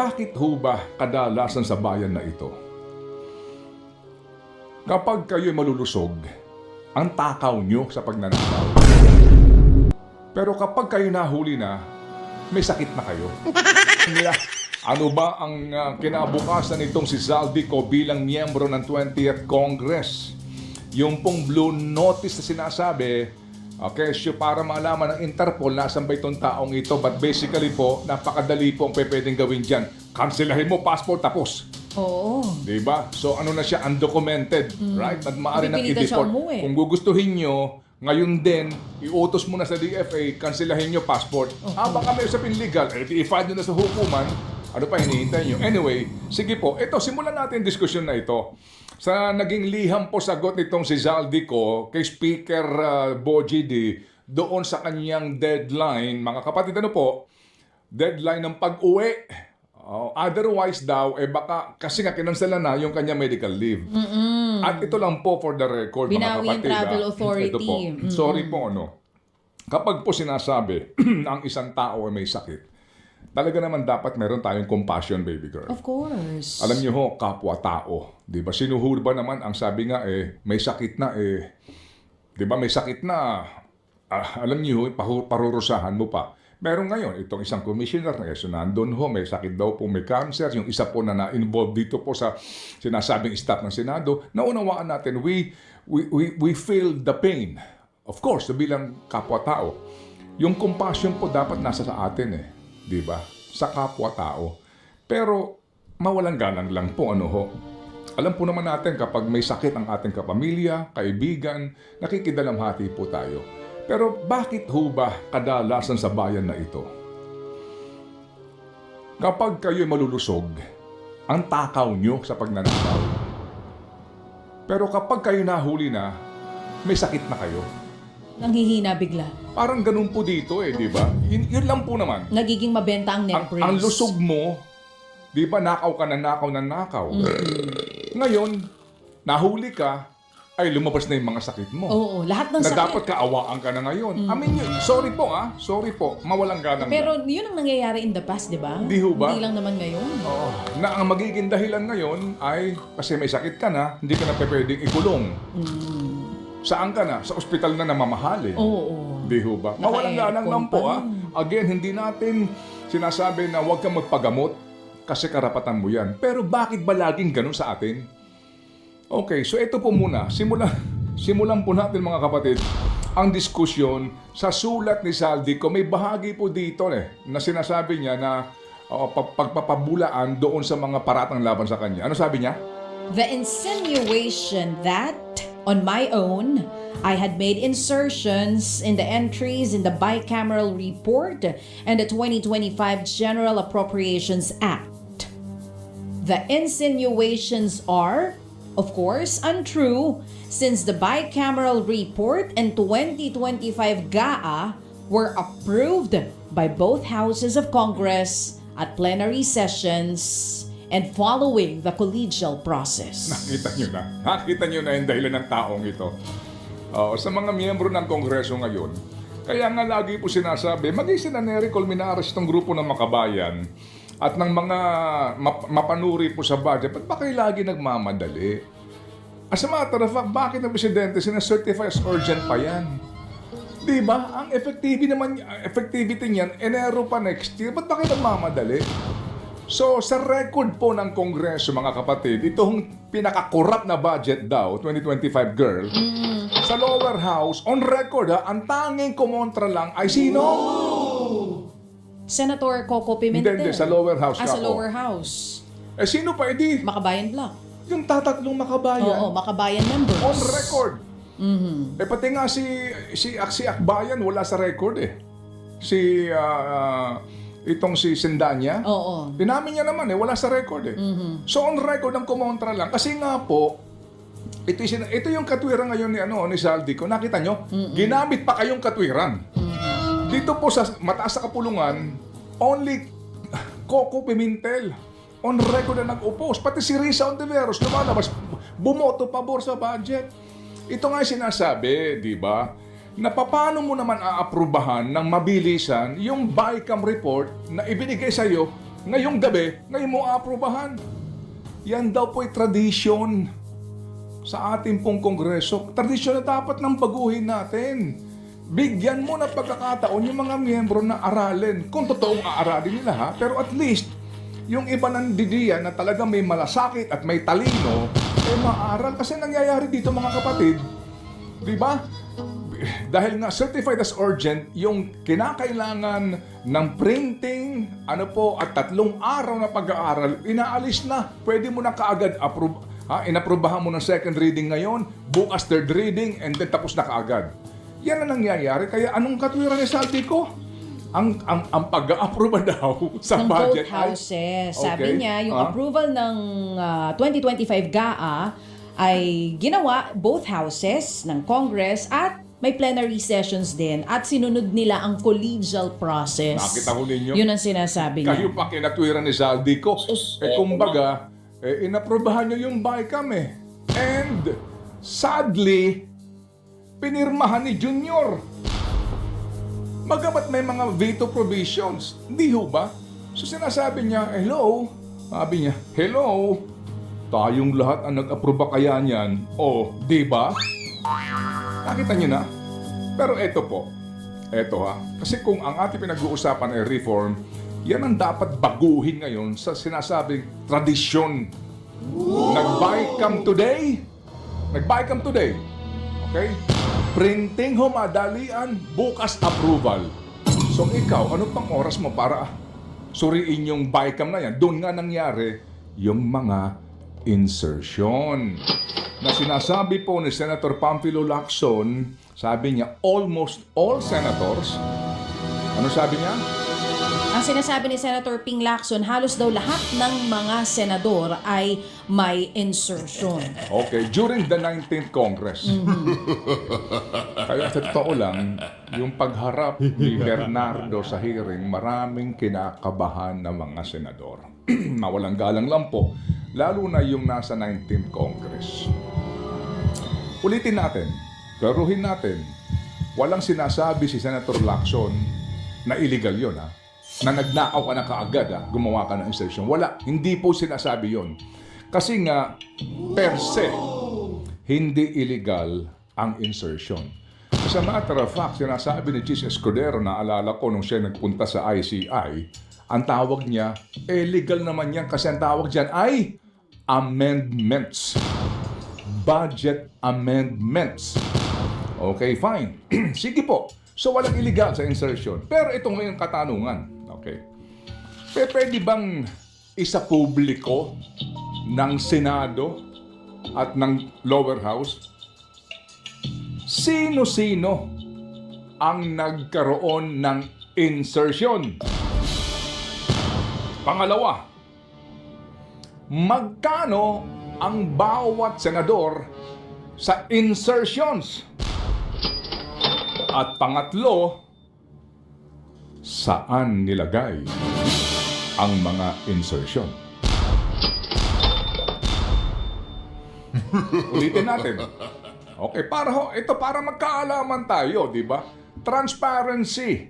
Bakit ho ba kadalasan sa bayan na ito? Kapag kayo'y malulusog, ang takaw nyo sa pagnanakaw. Pero kapag kayo nahuli na, may sakit na kayo. Ano ba ang kinabukasan nitong si Zaldico bilang miyembro ng 20th Congress? Yung pong blue notice na sinasabi, okay, so para malaman ng Interpol nasan ba itong taong ito, but basically po, napakadali po ang pwedeng gawin dyan. Cancelahin mo, passport, tapos. Oo. Diba? So ano na siya, undocumented, right? At maaari nang Pipilitan siya i-deport. umuwi. Kung gugustuhin nyo, ngayon din, iutos mo na sa DFA, cancelahin nyo passport. Baka may usapin legal, i-file nyo na sa hukuman, ano pa hinihintay nyo? Anyway, sige po, ito, simulan natin diskusyon na ito. Sa naging liham po sagot nitong si Zaldico kay Speaker Bogie D doon sa kanyang deadline, mga kapatid, ano po, deadline ng pag-uwi. Otherwise daw, baka kasi nga kinansala na yung kanya medical leave. At ito lang po for the record, Binawi mga yung kapatid. travel authority. Ito po. Sorry po, kapag po sinasabi ang isang tao ay may sakit, talaga naman dapat meron tayong compassion, baby girl. Of course. Alam niyo ho, kapwa-tao. Di ba? Sinuhul ba naman ang sabi nga may sakit na di ba may sakit na, alam niyo ho, parurusahan mo pa. Meron ngayon, itong isang commissioner na nandun ho, may sakit daw po, may cancer. Yung isa po na na-involved dito po sa sinasabing staff ng Senado, naunawaan natin, we feel the pain. Of course, bilang kapwa-tao. Yung compassion po dapat nasa sa atin di ba? Sa kapwa-tao. Pero mawalang galang lang po, ho. Alam po naman natin kapag may sakit ang ating kapamilya, kaibigan, nakikidalamhati po tayo. Pero bakit ho ba kadalasan sa bayan na ito? Kapag kayo'y malulusog, ang takaw nyo sa pagnanakaw. Pero kapag kayo nahuli na, may sakit na kayo. Nanghihina bigla. Parang ganun po dito di ba? Yun lang po naman. Nagiging mabenta ang neck brace. Ang lusog mo, di ba nakaw ka na nakaw. Ngayon, nahuli ka, ay lumabas na yung mga sakit mo. Oo, lahat ng Na sakit. dapat kaawaan ka na ngayon. I mean, sorry po, mawalang galang. Pero yun ang nangyayari in the past, di ba? Di ho ba? Hindi lang naman ngayon. Na ang magiging dahilan ngayon ay kasi may sakit ka na, hindi ka na pwedeng ikulong. Saan ka na? Sa ospital na namamahalin. Oo. Di ho ba? Mawalang galang lang po Again, hindi natin sinasabi na huwag kang magpagamot kasi karapatan mo yan. Pero bakit ba laging ganun sa atin? Okay, so ito po muna. Simulan po natin mga kapatid ang diskusyon sa sulat ni Zaldico. May bahagi po dito na sinasabi niya na pagpapabulaan doon sa mga paratang laban sa kanya. Ano sabi niya? The insinuation that, on my own, I had made insertions in the entries in the bicameral report and the 2025 General Appropriations Act. The insinuations are, of course, untrue since the bicameral report and 2025 GAA were approved by both houses of Congress at plenary sessions and following the collegial process. Nakita nyo na yung dahilan ng taong ito. Sa mga miyembro ng Kongreso ngayon, kaya nga lagi po sinasabi, maging sina Nery Colmenares itong grupo ng makabayan at ng mga mapanuri po sa budget, ba't ba kayo lagi nagmamadali? As a matter of fact, bakit ang presidente sinacertify as urgent pa yan? Diba? Ang effectivity niyan, Enero pa next year, ba't ba kayo nagmamadali? So, sa record po ng Kongreso, mga kapatid, itong pinaka-corrupt na budget daw, 2025 girl, sa lower house, on record ang tanging kumontra lang ay sino? Senator Coco Pimentel. Hindi, sa lower house sa ako. lower house. Sino pa, edi? Makabayan Block. Yung tatatlong makabayan. Oo, Makabayan members. On record. Pati nga si Akbayan, wala sa record itong si Sendanya. Oo. Inamin niya naman wala sa record So on record ang kumontra lang. Kasi nga po, ito yung katwiran ngayon ni Zaldico. Nakita nyo? Ginamit pa kayong katwiran. Dito po sa mataas na kapulungan, only Coco Pimentel on record na nag-oppose. Pati si Risa Ontiveros lumalabas, bumoto pabor sa budget. Ito nga sinasabi, di ba? Na paano mo naman aaprubahan ng mabilisan yung BICAM report na ibinigay sa iyo ngayong gabi, ngayon mo aprobahan. Yan daw po'y tradisyon sa ating pong kongreso. Tradisyon na dapat nang baguhin natin. Bigyan mo na pagkakataon yung mga miyembro na aralin. Kung totoong aaralin nila ha, pero at least, yung iba ng didiya na talaga may malasakit at may talino, maaral. Kasi nangyayari dito mga kapatid, di ba? Dahil nga certified as urgent, yung kinakailangan ng printing, at 3 araw na pag-aaral, inaalis na. Pwede mo na kaagad approve. Inaprubahan mo ng second reading ngayon, bukas third reading, and then tapos na kaagad. Yan ang nangyayari. Kaya anong katwiran ni Saldico? Ang pag-a-approve daw sa ng budget both houses. Okay. Sabi niya, yung approval ng 2025 GAA ay ginawa both houses ng Congress at may plenary sessions din at sinunod nila ang collegial process. Nakita ko ninyo. Yun ang sinasabi niya. Kayo pa kinatwiran ni Saldico. Kumbaga, inaprubahan nyo yung BICAM eh. And, sadly, pinirmahan ni Junior. Magamat may mga veto provisions. Hindi ho ba? So sinasabi niya, hello? Sabi niya, hello? Tayong lahat ang nag-aproba kaya niyan. O, di ba? Nakita niyo na? Pero eto po. Eto ha. Kasi kung ang ating pinag-uusapan ay reform, yan ang dapat baguhin ngayon sa sinasabing tradisyon. Nag-BICAM today. Nag-BICAM today. Okay? Printing ho, madalian, bukas approval. So ikaw, ano pang oras mo para suriin yung BICAM na yan? Doon nga nangyari yung mga insertion. Na sinasabi po ni Senator Pamphilo Lacson, sabi niya, almost all senators, ano sabi niya? Ang sinasabi ni Senator Ping Lacson, halos daw lahat ng mga senador ay may insertion. Okay, during the 19th Congress. Kaya sa totoo lang, yung pagharap ni Bernardo sa hearing, maraming kinakabahan ng mga senador. Mawalang galang lang po, lalo na yung nasa 19th Congress. Ulitin natin, klaruhin natin, walang sinasabi si Senator Lacson na illegal yun ha. Na nagnakaw ka na kaagad gumawa ka ng insertion. Wala, hindi po sinasabi yon. Kasi nga, per se, hindi illegal ang insertion. As a matter of fact, sinasabi ni Chis Escudero, naalala ko nung siya nagpunta sa ICI, ang tawag niya, legal naman yan kasi ang tawag dyan ay amendments. Budget amendments. Okay, fine. Sige po. So, walang illegal sa insertion. Pero ito ngayong katanungan. Okay. Pwede bang isa publiko ng Senado at ng lower house? Sino-sino ang nagkaroon ng insertion? Pangalawa, magkano ang bawat senador sa insertions? At pangatlo, saan nilagay ang mga insertion? Ulitin natin. Okay, ito para magkaalaman tayo, di ba? Transparency.